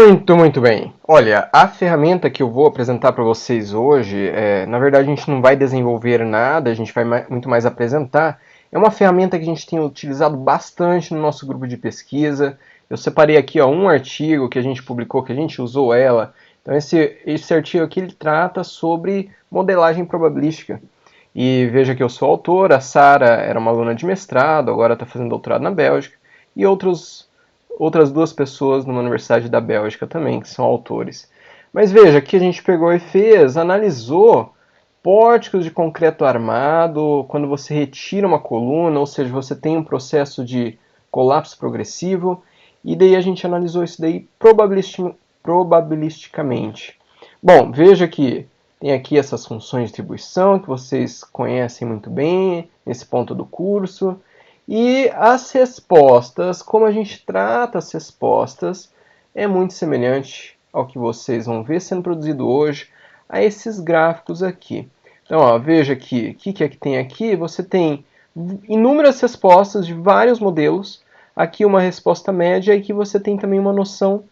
Muito bem. Olha, a ferramenta que eu vou apresentar para vocês hoje, na verdade a gente não vai desenvolver nada, a gente vai muito mais apresentar. É uma ferramenta que a gente tem utilizado bastante no nosso grupo de pesquisa. Eu separei aqui um artigo que a gente publicou, que a gente usou ela. Então esse artigo aqui ele trata sobre modelagem probabilística. E veja que eu sou autor, a Sara era uma aluna de mestrado, agora está fazendo doutorado na Bélgica, e outras duas pessoas numa universidade da Bélgica também, que são autores. Mas veja, aqui a gente pegou e analisou pórticos de concreto armado, quando você retira uma coluna, ou seja, você tem um processo de colapso progressivo, e daí a gente analisou isso daí probabilisticamente. Bom, veja que tem aqui essas funções de distribuição que vocês conhecem muito bem nesse ponto do curso. E as respostas, como a gente trata as respostas, é muito semelhante ao que vocês vão ver sendo produzido hoje a esses gráficos aqui. Então, ó, veja aqui, o que é que tem aqui? Você tem inúmeras respostas de vários modelos. Aqui uma resposta média e que você tem também uma noção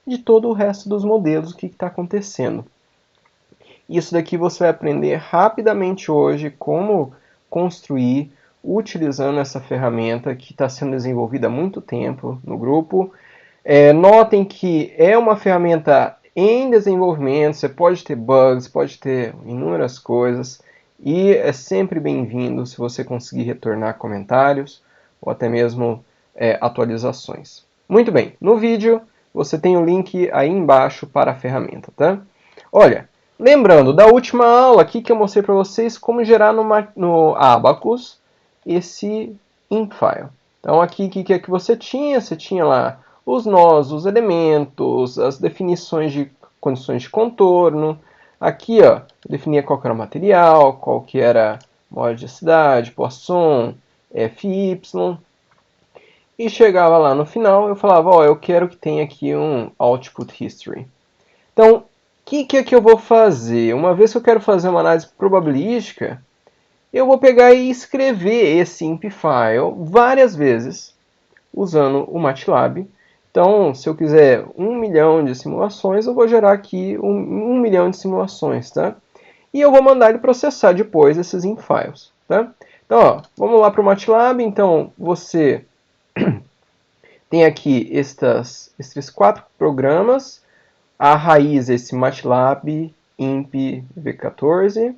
de todo o resto dos modelos, o que está acontecendo. Isso daqui você vai aprender rapidamente hoje como construir utilizando essa ferramenta que está sendo desenvolvida há muito tempo no grupo. Notem que é uma ferramenta em desenvolvimento, você pode ter bugs, pode ter inúmeras coisas, e é sempre bem-vindo se você conseguir retornar comentários ou até mesmo atualizações. Muito bem, no vídeo você tem o link aí embaixo para a ferramenta, tá? Olha, lembrando da última aula aqui que eu mostrei para vocês como gerar no Abacus esse infile. Então aqui o que é que você tinha? Você tinha lá os nós, os elementos, as definições de condições de contorno. Aqui ó, eu definia qual que era o material, qual que era modicidade, Poisson, Fy. E chegava lá no final, eu falava, ó, eu quero que tenha aqui um output history. Então, o que é que eu vou fazer? Uma vez que eu quero fazer uma análise probabilística, eu vou pegar e escrever esse imp-file várias vezes usando o MATLAB. Então, se eu quiser 1 milhão de simulações, eu vou gerar aqui 1 milhão de simulações, tá? E eu vou mandar ele processar depois esses imp-files, tá? Então, ó, vamos lá para o MATLAB. Então, você tem aqui esses 4 programas. A raiz é esse MATLAB imp v14.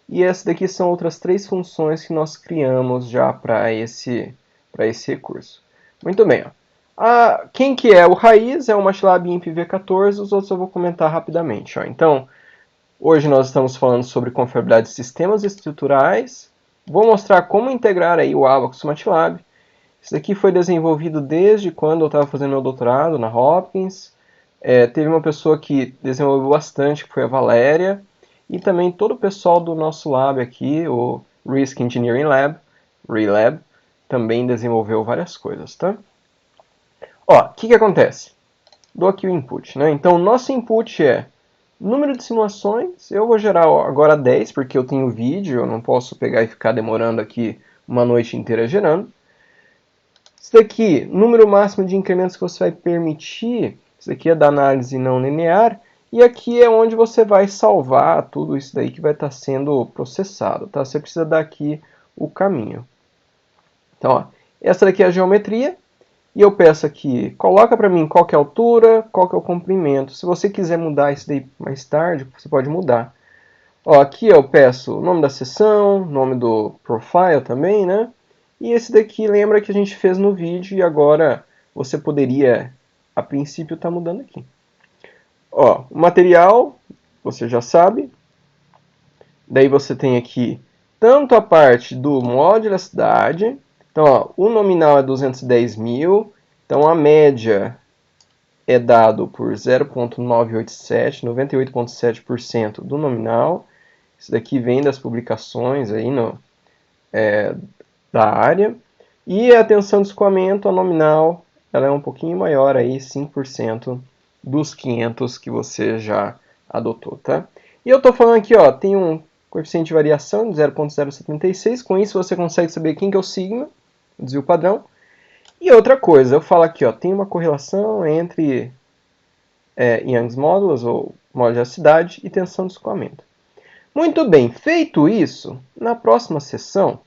E essas daqui são outras 3 funções que nós criamos já para esse recurso. Muito bem. Ó. Quem que é o raiz? É o MATLAB imp v14. Os outros eu vou comentar rapidamente. Ó. Então, hoje nós estamos falando sobre confiabilidade de sistemas estruturais. Vou mostrar como integrar aí o Abacus com o MATLAB. Isso daqui foi desenvolvido desde quando eu estava fazendo meu doutorado na Hopkins. Teve uma pessoa que desenvolveu bastante, que foi a Valéria. E também todo o pessoal do nosso lab aqui, o Risk Engineering Lab, RELAB, também desenvolveu várias coisas, tá? Ó, o que acontece? Dou aqui o input, né? Então, nosso input é número de simulações. Eu vou gerar agora 10, porque eu tenho vídeo, eu não posso pegar e ficar demorando aqui uma noite inteira gerando. Isso daqui, número máximo de incrementos que você vai permitir. Isso daqui é da análise não linear. E aqui é onde você vai salvar tudo isso daí que vai estar sendo processado, tá? Você precisa dar aqui o caminho. Então, ó, essa daqui é a geometria. E eu peço aqui, coloca para mim qual que é a altura, qual que é o comprimento. Se você quiser mudar isso daí mais tarde, você pode mudar. Ó, aqui eu peço o nome da seção, nome do profile também, né? E esse daqui lembra que a gente fez no vídeo e agora você poderia, a princípio, estar mudando aqui. Ó, o material, você já sabe. Daí você tem aqui tanto a parte do módulo da cidade. Então, ó, o nominal é 210 mil. Então, a média é dado por 0,987, 98,7% do nominal. Isso daqui vem das publicações aí da área. E a tensão de escoamento, a nominal, ela é um pouquinho maior, aí, 5% dos 500 que você já adotou, tá? E eu estou falando aqui, ó, tem um coeficiente de variação de 0,076. Com isso você consegue saber quem que é o sigma, o desvio padrão. E outra coisa, eu falo aqui, ó, tem uma correlação entre Young's Modulus, ou módulo de elasticidade, e tensão de escoamento. Muito bem, feito isso, na próxima sessão,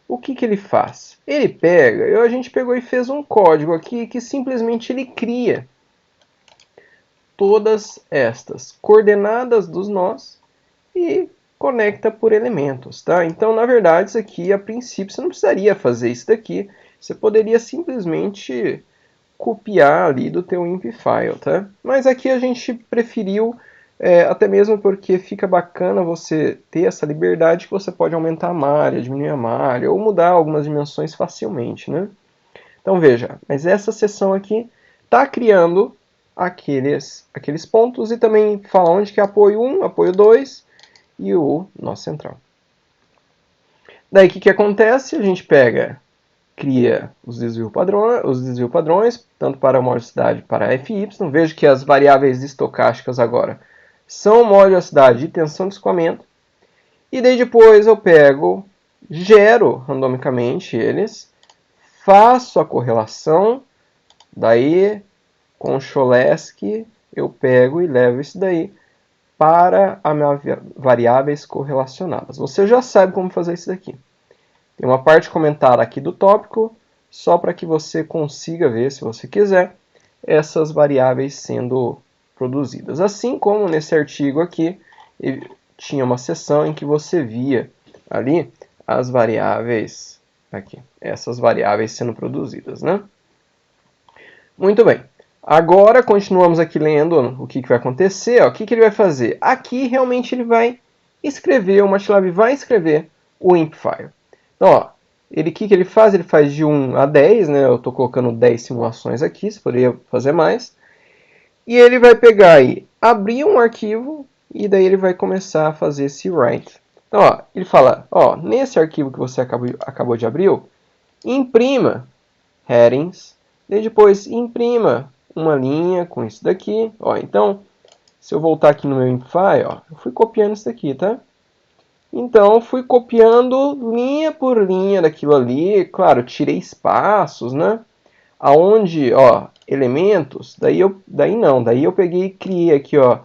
o que ele faz? Ele pega, a gente pegou e fez um código aqui que simplesmente ele cria todas estas coordenadas dos nós e conecta por elementos, tá? Então, na verdade, isso aqui, a princípio, você não precisaria fazer isso daqui. Você poderia simplesmente copiar ali do teu imp file, tá? Mas aqui a gente preferiu, até mesmo porque fica bacana você ter essa liberdade que você pode aumentar a malha, diminuir a malha, ou mudar algumas dimensões facilmente, né? Então veja, mas essa seção aqui está criando aqueles pontos e também fala onde que é apoio 1, apoio 2 e o nó central. Daí o que acontece? A gente cria os desvio padrões, tanto para a modicidade para a FY. Veja que as variáveis estocásticas agora são modicidade e tensão de escoamento. E daí depois eu gero randomicamente eles, faço a correlação, daí com Cholesky eu pego e levo isso daí para as minhas variáveis correlacionadas. Você já sabe como fazer isso daqui. Tem uma parte comentada aqui do tópico, só para que você consiga ver, se você quiser, essas variáveis sendo produzidas. Assim como nesse artigo aqui, tinha uma seção em que você via ali as variáveis, aqui, essas variáveis sendo produzidas, né? Muito bem. Agora, continuamos aqui lendo o que vai acontecer. Ó. O que ele vai fazer? Aqui, realmente, ele vai escrever, o MATLAB vai escrever o imp file. Então, ó, o que ele faz? Ele faz de 1 a 10, né? Eu estou colocando 10 simulações aqui, você poderia fazer mais. E ele vai pegar e abrir um arquivo, e daí ele vai começar a fazer esse write. Então, ó, ele fala, ó, nesse arquivo que você acabou de abrir, imprima headings, e depois imprima uma linha com isso daqui. Ó, então, se eu voltar aqui no meu imp-file, eu fui copiando isso daqui, tá? Então, fui copiando linha por linha daquilo ali. Claro, tirei espaços, né? Aonde, ó, elementos, daí eu peguei e criei aqui, ó,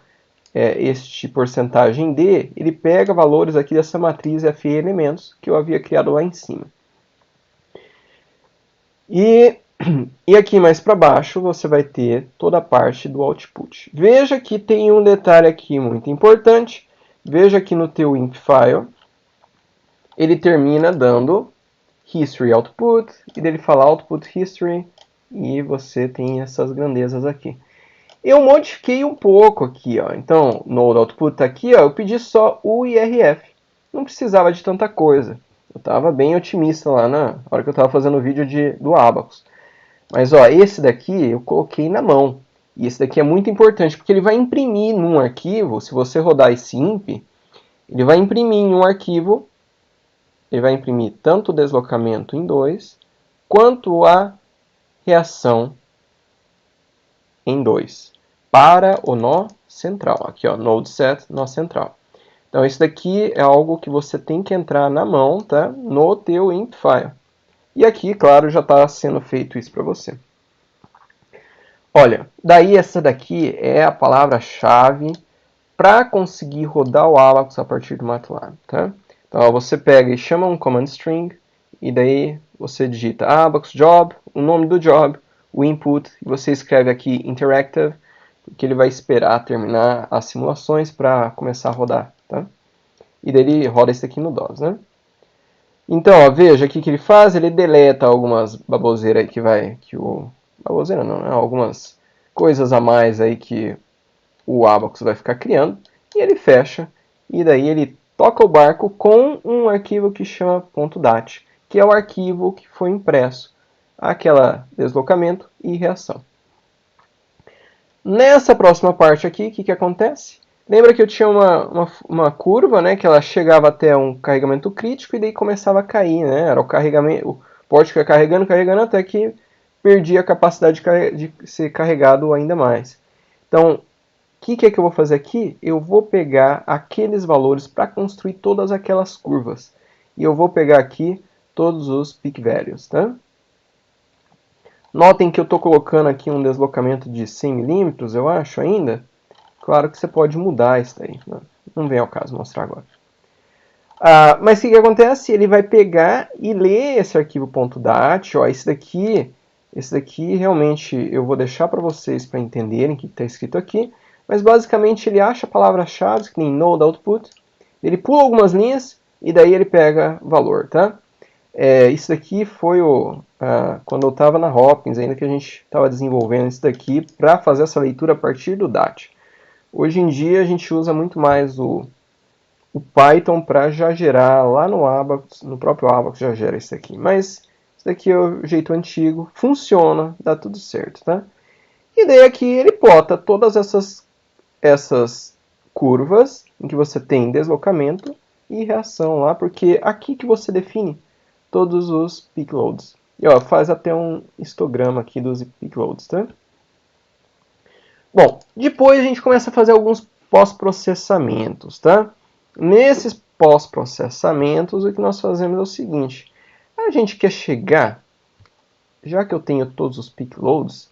este porcentagem D, ele pega valores aqui dessa matriz FE elementos que eu havia criado lá em cima. E aqui mais para baixo você vai ter toda a parte do output. Veja que tem um detalhe aqui muito importante. Veja que no teu imp file ele termina dando history output, e dele fala output history, e você tem essas grandezas aqui. Eu modifiquei um pouco aqui, ó. Então, node output está aqui, ó, eu pedi só o IRF. Não precisava de tanta coisa. Eu estava bem otimista lá na hora que eu estava fazendo o vídeo do Abacus. Mas ó, esse daqui eu coloquei na mão. E esse daqui é muito importante, porque ele vai imprimir num arquivo, se você rodar esse imp, ele vai imprimir em um arquivo, ele vai imprimir tanto o deslocamento em 2, quanto a reação em 2, para o nó central. Aqui, ó, node set, nó central. Então, isso daqui é algo que você tem que entrar na mão, tá? No teu imp file. E aqui, claro, já está sendo feito isso para você. Olha, daí essa daqui é a palavra-chave para conseguir rodar o Abacus a partir do MATLAB, tá? Então, ó, você pega e chama um command string, e daí você digita Abacus job, o nome do job, o input, e você escreve aqui interactive, porque ele vai esperar terminar as simulações para começar a rodar, tá? E daí ele roda isso aqui no DOS, né? Então, ó, veja aqui que ele faz, ele deleta algumas baboseiras aí baboseira não, né? Algumas coisas a mais aí que o Abacus vai ficar criando, e ele fecha, e daí ele toca o barco com um arquivo que chama .dat, que é o arquivo que foi impresso, aquele deslocamento e reação. Nessa próxima parte aqui, o que acontece? Lembra que eu tinha uma curva, né, que ela chegava até um carregamento crítico e daí começava a cair, né? Era o porte que ia carregando até que perdia a capacidade de ser carregado ainda mais. Então, o que é que eu vou fazer aqui? Eu vou pegar aqueles valores para construir todas aquelas curvas. E eu vou pegar aqui todos os peak values, tá? Notem que eu estou colocando aqui um deslocamento de 100 milímetros, eu acho, ainda. Claro que você pode mudar isso daí, né? Não vem ao caso mostrar agora. Mas o que acontece? Ele vai pegar e ler esse arquivo .dat. Ó, esse daqui realmente eu vou deixar para vocês para entenderem o que está escrito aqui. Mas basicamente ele acha palavras-chave, que nem node output. Ele pula algumas linhas e daí ele pega valor, tá? Isso daqui foi quando eu estava na Hopkins, ainda que a gente estava desenvolvendo isso daqui para fazer essa leitura a partir do DAT. Hoje em dia a gente usa muito mais o Python para já gerar lá no Abacus, no próprio Abacus já gera isso aqui. Mas isso daqui é o jeito antigo, funciona, dá tudo certo, tá? E daí aqui ele plota todas essas curvas em que você tem deslocamento e reação lá, porque aqui que você define todos os peak loads. E ó, faz até um histograma aqui dos peak loads, tá? Bom, depois a gente começa a fazer alguns pós-processamentos, tá? Nesses pós-processamentos, o que nós fazemos é o seguinte. A gente quer chegar, já que eu tenho todos os peak loads,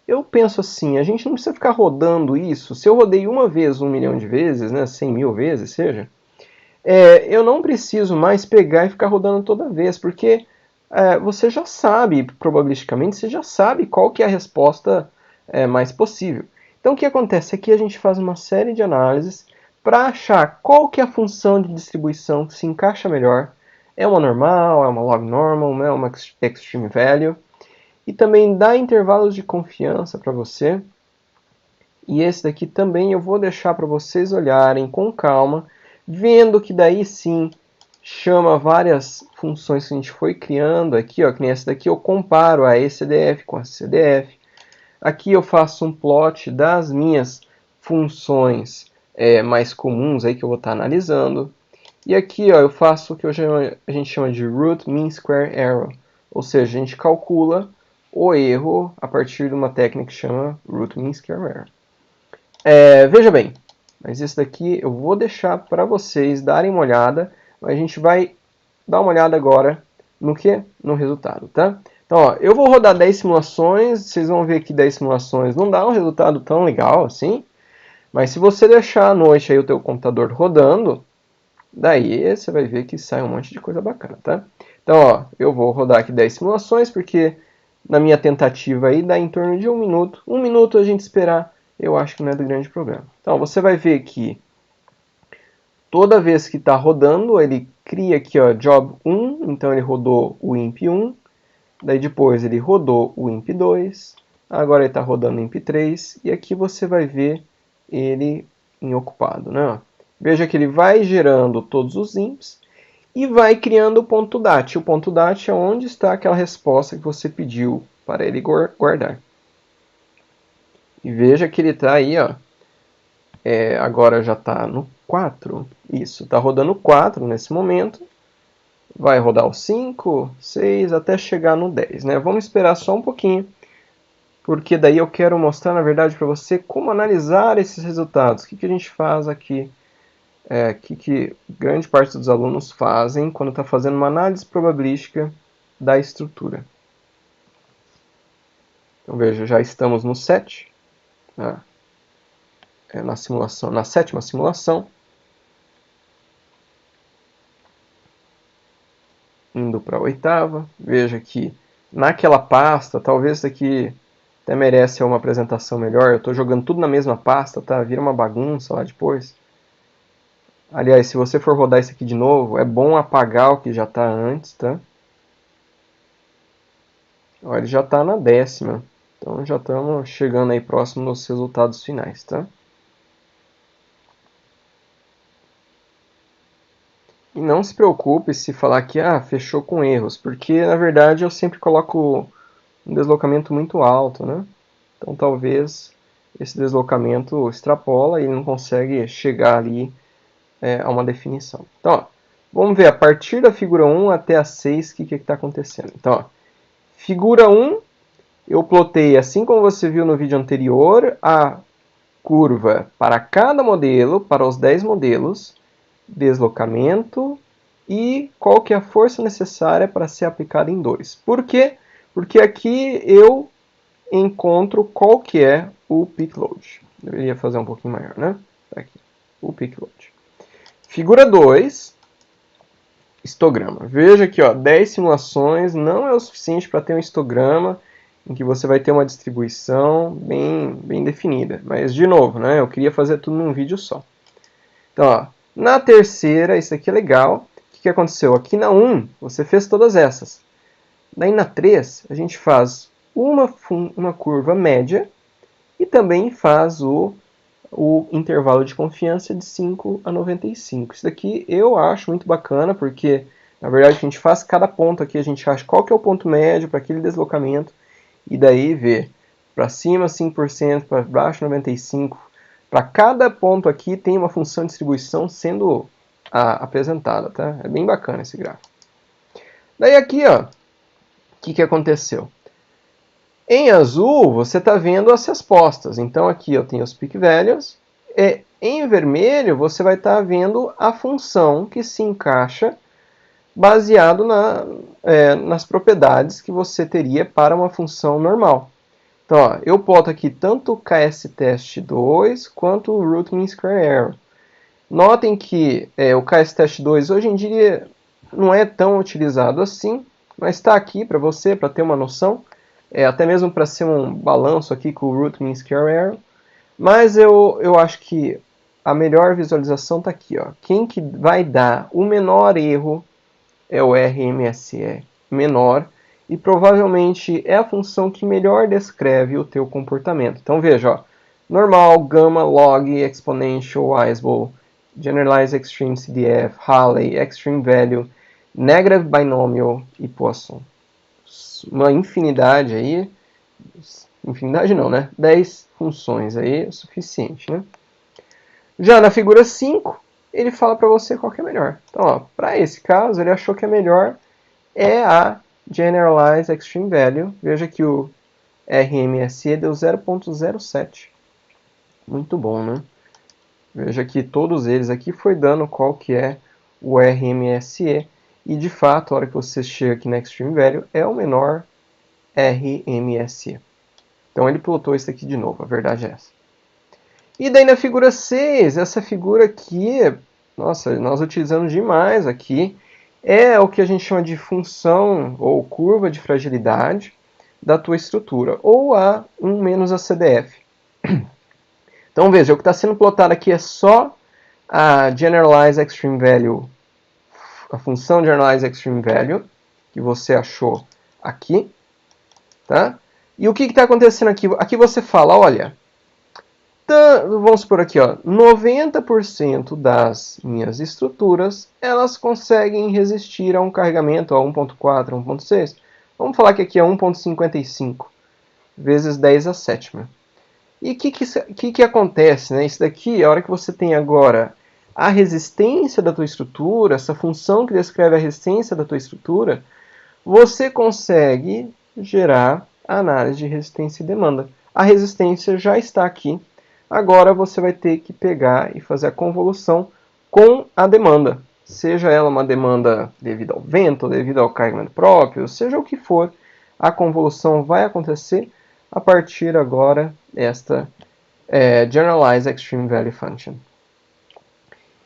eu penso assim, a gente não precisa ficar rodando isso. Se eu rodei uma vez 1 milhão de vezes, né, 100 mil vezes, seja, eu não preciso mais pegar e ficar rodando toda vez, porque você já sabe, probabilisticamente, você já sabe qual que é a resposta mais possível. Então o que acontece? Aqui a gente faz uma série de análises para achar qual que é a função de distribuição que se encaixa melhor. É uma normal, é uma log normal, é uma extreme value. E também dá intervalos de confiança para você. E esse daqui também eu vou deixar para vocês olharem com calma, vendo que daí sim chama várias funções que a gente foi criando aqui, ó, que nem essa daqui eu comparo a ECDF com a CDF. Aqui eu faço um plot das minhas funções mais comuns aí que eu vou estar analisando. E aqui ó, eu faço o que a gente chama de root mean square error, ou seja, a gente calcula o erro a partir de uma técnica que chama root mean square error. Veja bem, mas isso daqui eu vou deixar para vocês darem uma olhada. A gente vai dar uma olhada agora no que? No resultado, tá? Então, ó, eu vou rodar 10 simulações. Vocês vão ver que 10 simulações não dá um resultado tão legal assim. Mas se você deixar à noite aí o teu computador rodando, daí você vai ver que sai um monte de coisa bacana, tá? Então, ó, eu vou rodar aqui 10 simulações, porque na minha tentativa aí dá em torno de 1 minuto. 1 minuto a gente esperar, eu acho que não é do grande problema. Então, você vai ver que toda vez que está rodando, ele cria aqui, ó, job 1, então ele rodou o imp 1, daí depois ele rodou o imp 2, agora ele está rodando o imp 3, e aqui você vai ver ele em ocupado, né? Veja que ele vai gerando todos os imps e vai criando o ponto .dat. O ponto .dat é onde está aquela resposta que você pediu para ele guardar. E veja que ele está aí, ó, agora já está no 4. Isso, está rodando 4 nesse momento. Vai rodar o 5, 6, até chegar no 10. Né? Vamos esperar só um pouquinho, porque daí eu quero mostrar, na verdade, para você como analisar esses resultados. O que a gente faz aqui? Que grande parte dos alunos fazem quando está fazendo uma análise probabilística da estrutura. Então veja, já estamos no 7, né? Na simulação, na 7ª simulação. Indo para a 8ª, veja que naquela pasta, talvez isso aqui até merece uma apresentação melhor. Eu estou jogando tudo na mesma pasta, tá? Vira uma bagunça lá depois. Aliás, se você for rodar isso aqui de novo, é bom apagar o que já está antes, tá? Ó, ele já está na 10ª. Então já estamos chegando aí próximo dos resultados finais, tá? E não se preocupe se falar que fechou com erros, porque na verdade eu sempre coloco um deslocamento muito alto, né? Então talvez esse deslocamento extrapola e ele não consegue chegar ali a uma definição. Então, ó, vamos ver a partir da figura 1 até a 6 o que está acontecendo. Então, ó, figura 1, eu plotei, assim como você viu no vídeo anterior, a curva para cada modelo, para os 10 modelos, deslocamento e qual que é a força necessária para ser aplicada em 2. Por quê? Porque aqui eu encontro qual que é o peak load. Deveria fazer um pouquinho maior, né? Aqui, o peak load. Figura 2, histograma. Veja aqui, ó, 10 simulações não é o suficiente para ter um histograma em que você vai ter uma distribuição bem definida. Mas, de novo, né, eu queria fazer tudo num vídeo só. Então, ó, na terceira, isso aqui é legal. O que aconteceu? Aqui na 1, você fez todas essas. Daí na 3, a gente faz uma curva média e também faz o intervalo de confiança de 5 a 95. Isso daqui eu acho muito bacana, porque na verdade a gente faz cada ponto aqui, a gente acha qual que é o ponto médio para aquele deslocamento, e daí vê para cima 5%, para baixo 95%. Para cada ponto aqui tem uma função de distribuição sendo apresentada, tá? É bem bacana esse gráfico. Daí aqui, ó, o que aconteceu? Em azul, você está vendo as respostas. Então, aqui eu tenho os peak values. E em vermelho, você vai estar vendo a função que se encaixa baseado nas propriedades que você teria para uma função normal. Então, ó, eu boto aqui tanto o KS-test2 quanto o root mean square error. Notem que o KS-test2 hoje em dia não é tão utilizado assim, mas está aqui para você, para ter uma noção. Até mesmo para ser um balanço aqui com o root mean square error. Mas eu acho que a melhor visualização está aqui. Ó. Quem que vai dar o menor erro é o RMSE menor, e provavelmente é a função que melhor descreve o teu comportamento. Então veja, ó, normal, gama, log, exponential, isbol, generalized extreme CDF, Halley, extreme value, negative binomial e Poisson. Uma infinidade aí, infinidade não, né? 10 funções aí é suficiente, né? Já na figura 5, ele fala para você qual que é melhor. Então, para esse caso, ele achou que a melhor é a Generalized Extreme Value. Veja que o RMSE deu 0.07. Muito bom, né? Veja que todos eles aqui foi dando qual que é o RMSE. E, de fato, a hora que você chega aqui na Extreme Value, é o menor RMSE. Então, ele plotou isso aqui de novo, a verdade é essa. E daí na figura 6, essa figura aqui, nossa, nós utilizamos demais aqui, é o que a gente chama de função ou curva de fragilidade da tua estrutura, ou a 1 menos a CDF. Então veja, o que está sendo plotado aqui é só a Generalized Extreme Value, a função Generalized Extreme Value, que você achou aqui, tá? E o que está acontecendo aqui? Aqui você fala, olha, vamos supor aqui, ó, 90% das minhas estruturas, elas conseguem resistir a um carregamento a 1.4, 1.6. Vamos falar que aqui é 1.55 vezes 10 a sétima. E o que acontece? Né? Isso daqui, a hora que você tem agora a resistência da tua estrutura, essa função que descreve a resistência da tua estrutura, você consegue gerar a análise de resistência e demanda. A resistência já está aqui. Agora você vai ter que pegar e fazer a convolução com a demanda. Seja ela uma demanda devido ao vento, devido ao carregamento próprio, seja o que for, a convolução vai acontecer a partir agora desta Generalized Extreme Value Function.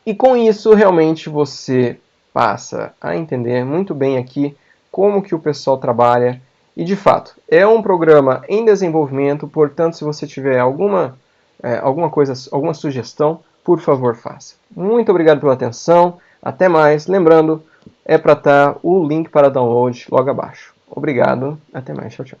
E com isso, realmente, você passa a entender muito bem aqui como que o pessoal trabalha. E, de fato, é um programa em desenvolvimento, portanto, se você tiver alguma sugestão, por favor, faça. Muito obrigado pela atenção. Até mais. Lembrando, é para estar o link para download logo abaixo. Obrigado. Até mais. Tchau, tchau.